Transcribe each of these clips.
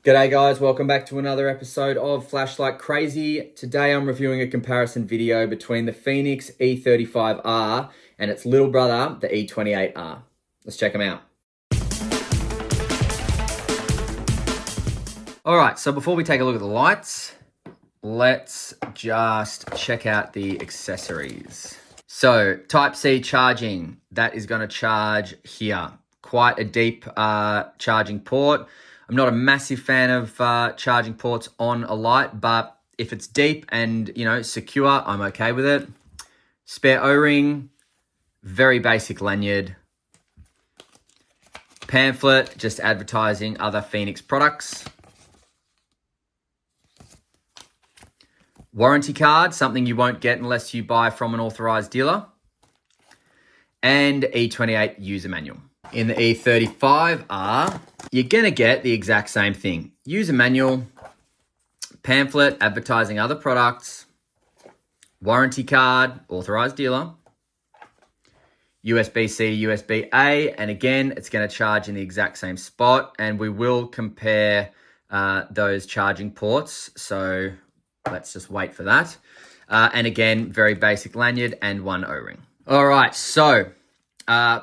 G'day guys, welcome back to another episode of Flashlight Crazy. Today I'm reviewing a comparison video between the Fenix E35R and its little brother, the E28R. Let's check them out. All right, so before we take a look at the lights, let's just check out the accessories. So Type-C charging, that is going to charge here. Quite a deep charging port. I'm not a massive fan of charging ports on a light, but if it's deep and, secure, I'm okay with it. Spare O-ring, very basic lanyard. Pamphlet, just advertising other Fenix products. Warranty card, something you won't get unless you buy from an authorized dealer. And E28 user manual. In the E35R, you're going to get the exact same thing. User manual, pamphlet advertising other products, warranty card, authorized dealer, USB-C, USB-A, and again, it's going to charge in the exact same spot, and we will compare those charging ports, so let's just wait for that. And again, very basic lanyard and one O-ring. All right, so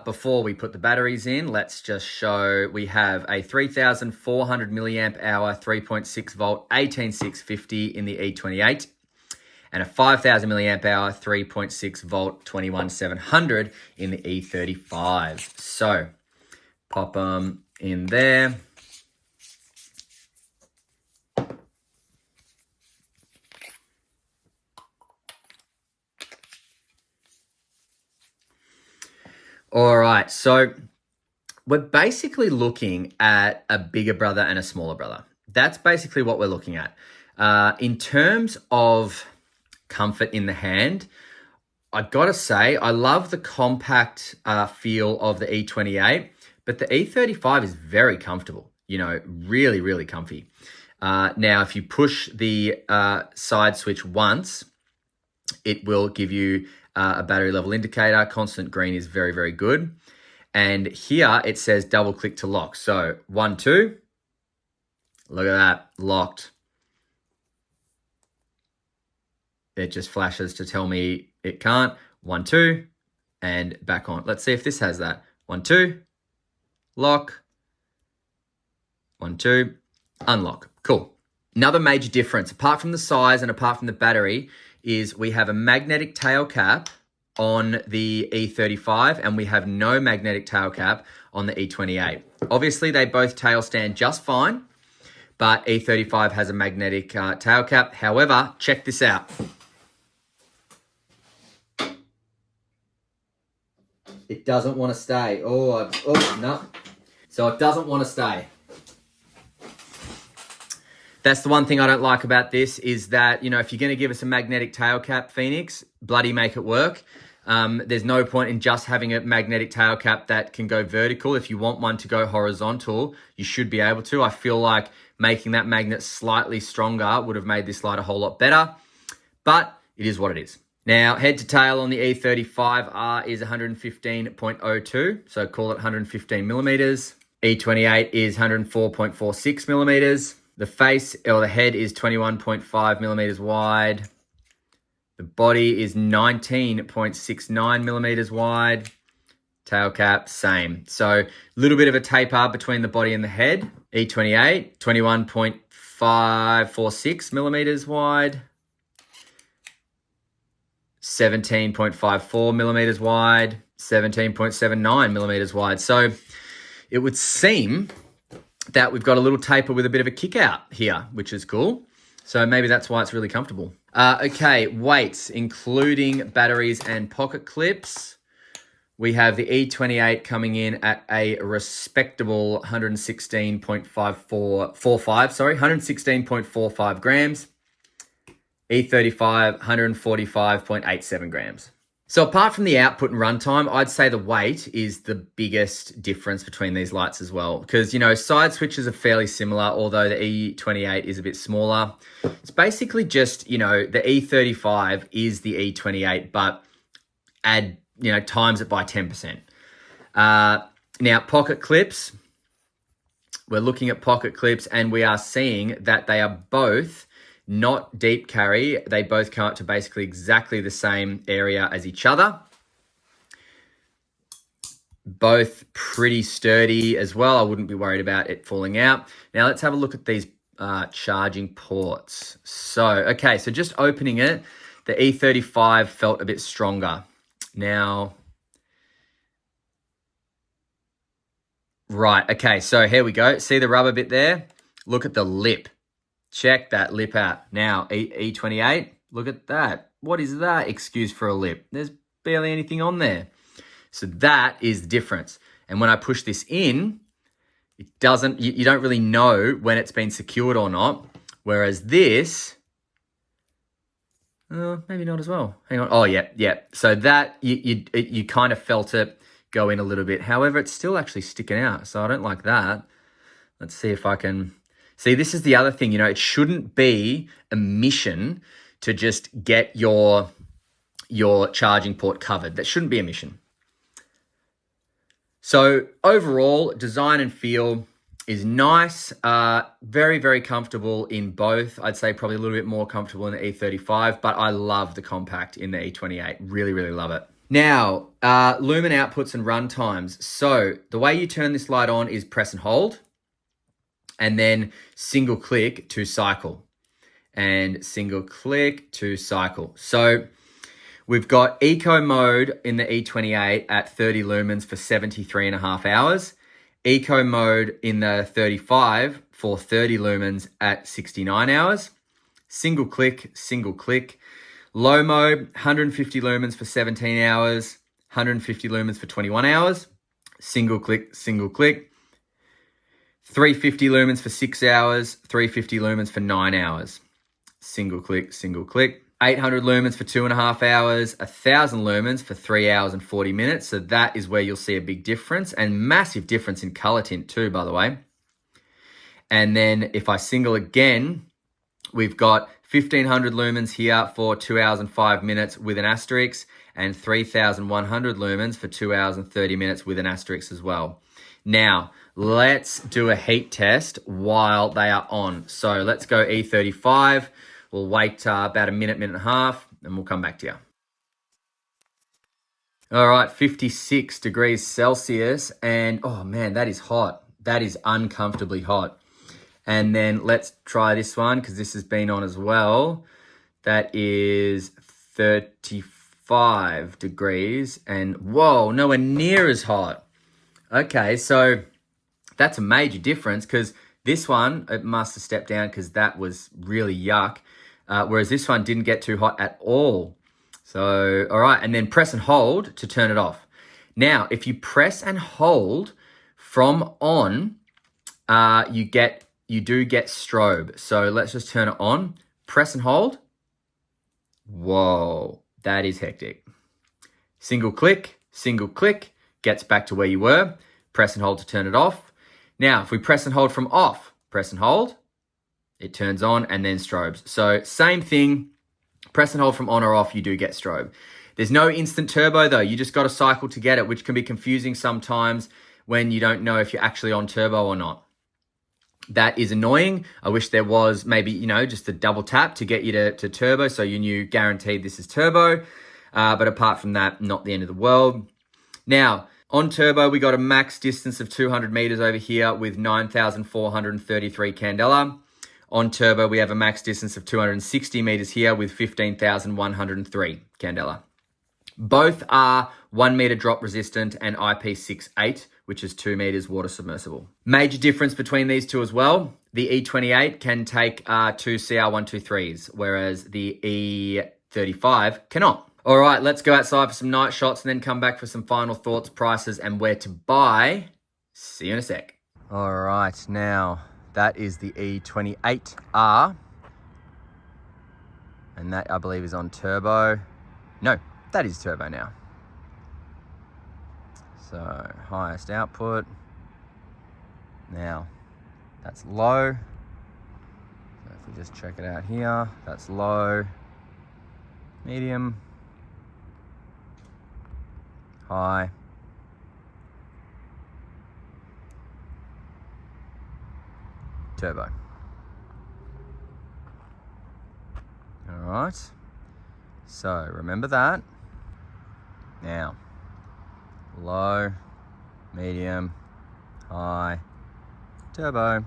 before we put the batteries in, let's just show we have a 3,400 milliamp hour, 3.6 volt, 18650 in the E28 and a 5,000 milliamp hour, 3.6 volt, 21700 in the E35. So pop them in there. All right, so we're basically looking at a bigger brother and a smaller brother. That's basically what we're looking at. In terms of comfort in the hand, I've got to say, I love the compact feel of the E28, but the E35 is very comfortable, really, really comfy. Now, if you push the side switch once, it will give you a battery level indicator. Constant green is very, very good. And here it says double click to lock. So 1, 2, look at that, locked. It just flashes to tell me it can't. 1, 2, and back on. Let's see if this has that. 1, 2, lock. 1, 2, unlock. Cool. Another major difference, apart from the size and apart from the battery, is we have a magnetic tail cap on the E35 and we have no magnetic tail cap on the E28. Obviously, they both tail stand just fine, but E35 has a magnetic tail cap. However, check this out. It doesn't want to stay. Oh, no. So it doesn't want to stay. That's the one thing I don't like about this is that, if you're going to give us a magnetic tail cap, Fenix, bloody make it work. There's no point in just having a magnetic tail cap that can go vertical. If you want one to go horizontal, you should be able to. I feel like making that magnet slightly stronger would have made this light a whole lot better, but it is what it is. Now, head to tail on the E35R is 115.02, so call it 115 millimeters. E28 is 104.46 millimeters. The face or the head is 21.5 millimeters wide. The body is 19.69 millimeters wide. Tail cap, same. So a little bit of a taper between the body and the head. E28, 21.546 millimeters wide. 17.54 millimeters wide. 17.79 millimeters wide. So it would seem that we've got a little taper with a bit of a kick out here, which is cool. So maybe that's why it's really comfortable. Okay, weights, including batteries and pocket clips. We have the E28 coming in at a respectable 116.45 grams. E35, 145.87 grams. So apart from the output and runtime, I'd say the weight is the biggest difference between these lights as well. Because, side switches are fairly similar, although the E28 is a bit smaller. It's basically just, the E35 is the E28, but add, times it by 10%. Now, pocket clips, we're looking at pocket clips, and we are seeing that they are both not deep carry. They both come up to basically exactly the same area as each other. Both pretty sturdy as well. I wouldn't be worried about it falling out. Now let's have a look at these charging ports. So, okay, so just opening it, the E35 felt a bit stronger. Now, right, okay, so here we go. See the rubber bit there? Look at the lip. Check that lip out. Now, E28, look at that. What is that excuse for a lip? There's barely anything on there. So that is the difference. And when I push this in, it doesn't, you don't really know when it's been secured or not. Whereas this, maybe not as well. Hang on. Oh, yeah. So that, you kind of felt it go in a little bit. However, it's still actually sticking out. So I don't like that. Let's see if I can, see, this is the other thing, it shouldn't be a mission to just get your charging port covered. That shouldn't be a mission. So overall, design and feel is nice. Very, very comfortable in both. I'd say probably a little bit more comfortable in the E35, but I love the compact in the E28. Really, really love it. Now, lumen outputs and run times. So the way you turn this light on is press and hold, and then single click to cycle, and single click to cycle. So we've got eco mode in the E28 at 30 lumens for 73.5 hours. Eco mode in the 35 for 30 lumens at 69 hours. Single click. Low mode, 150 lumens for 17 hours. 150 lumens for 21 hours. Single click. 350 lumens for 6 hours. 350 lumens for 9 hours. Single click. 800 lumens for 2.5 hours, 1,000 lumens for 3 hours and 40 minutes. So that is where you'll see a big difference, and massive difference in color tint too, by the way. And then if I single again, we've got 1,500 lumens here for 2 hours and 5 minutes with an asterisk, and 3,100 lumens for 2 hours and 30 minutes with an asterisk as well. Now, let's do a heat test while they are on. So let's go E35. We'll wait about a minute and a half, and we'll come back to you. All right, 56 degrees Celsius, and oh man, that is hot. That is uncomfortably hot. And then let's try this one, because this has been on as well. That is 35 degrees, and whoa, nowhere near as hot. Okay, so that's a major difference, because this one, it must have stepped down because that was really yuck. Whereas this one didn't get too hot at all. So, all right, and then press and hold to turn it off. Now, if you press and hold from on, you do get strobe. So let's just turn it on. Press and hold. Whoa, that is hectic. Single click, gets back to where you were. Press and hold to turn it off. Now, if we press and hold from off, press and hold, it turns on and then strobes. So same thing, press and hold from on or off, you do get strobe. There's no instant turbo though. You just got to cycle to get it, which can be confusing sometimes when you don't know if you're actually on turbo or not. That is annoying. I wish there was maybe, just a double tap to get you to turbo, so you knew guaranteed this is turbo. But apart from that, not the end of the world. Now, on turbo, we got a max distance of 200 meters over here with 9,433 candela. On turbo, we have a max distance of 260 meters here with 15,103 candela. Both are 1 meter drop resistant and IP68, which is 2 meters water submersible. Major difference between these two as well. The E28 can take 2 CR123s, whereas the E35 cannot. All right, let's go outside for some night shots and then come back for some final thoughts, prices, and where to buy. See you in a sec. All right, now that is the E28R. And that, I believe, is on turbo. No, that is turbo now. So, highest output. Now, that's low. So if we just check it out here, that's low, medium, high, turbo. All right. So remember that. Now, low, medium, high, turbo.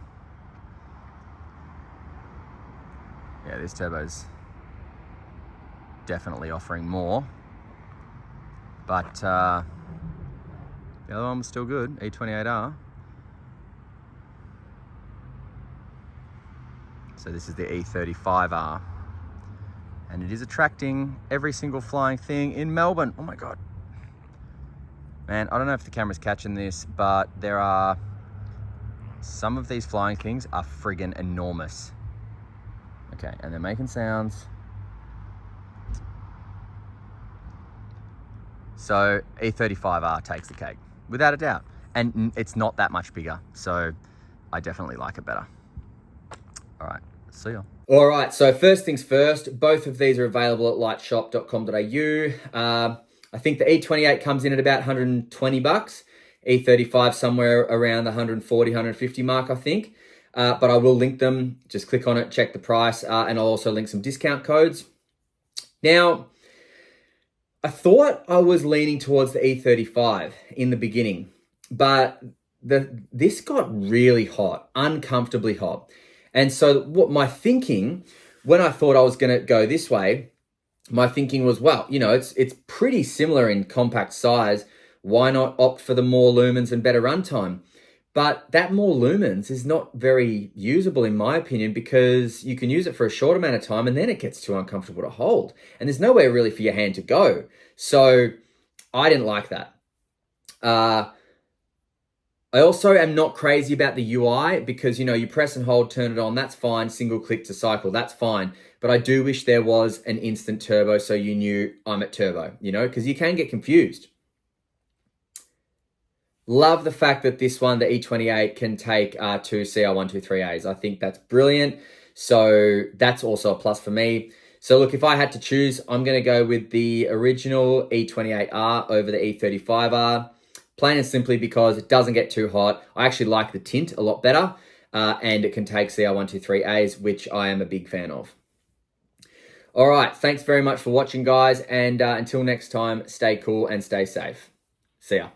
Yeah, this turbo's definitely offering more, but the other one was still good, E28R. So this is the E35R, and it is attracting every single flying thing in Melbourne. Oh my God. Man, I don't know if the camera's catching this, but there are some of these flying things are friggin' enormous. Okay, and they're making sounds. So E35R takes the cake, without a doubt. And it's not that much bigger, so I definitely like it better. All right, see ya. All right, so first things first, both of these are available at lightshop.com.au. I think the E28 comes in at about 120 bucks, E35 somewhere around the 140, 150 mark, I think. But I will link them. Just click on it, check the price, and I'll also link some discount codes. Now, I thought I was leaning towards the E35 in the beginning, but this got really hot, uncomfortably hot. And so what my thinking, when I thought I was going to go this way, my thinking was, well, you know, it's pretty similar in compact size. Why not opt for the more lumens and better runtime? But that more lumens is not very usable in my opinion, because you can use it for a short amount of time and then it gets too uncomfortable to hold. And there's nowhere really for your hand to go. So I didn't like that. I also am not crazy about the UI because, you know, you press and hold, turn it on, that's fine. Single click to cycle, that's fine. But I do wish there was an instant turbo so you knew I'm at turbo, you know, because you can get confused. Love the fact that this one, the E28, can take two CR123As. I think that's brilliant. So that's also a plus for me. So look, if I had to choose, I'm going to go with the original E28R over the E35R. Plain and simply because it doesn't get too hot. I actually like the tint a lot better. And it can take CR123As, which I am a big fan of. All right, thanks very much for watching, guys. And until next time, stay cool and stay safe. See ya.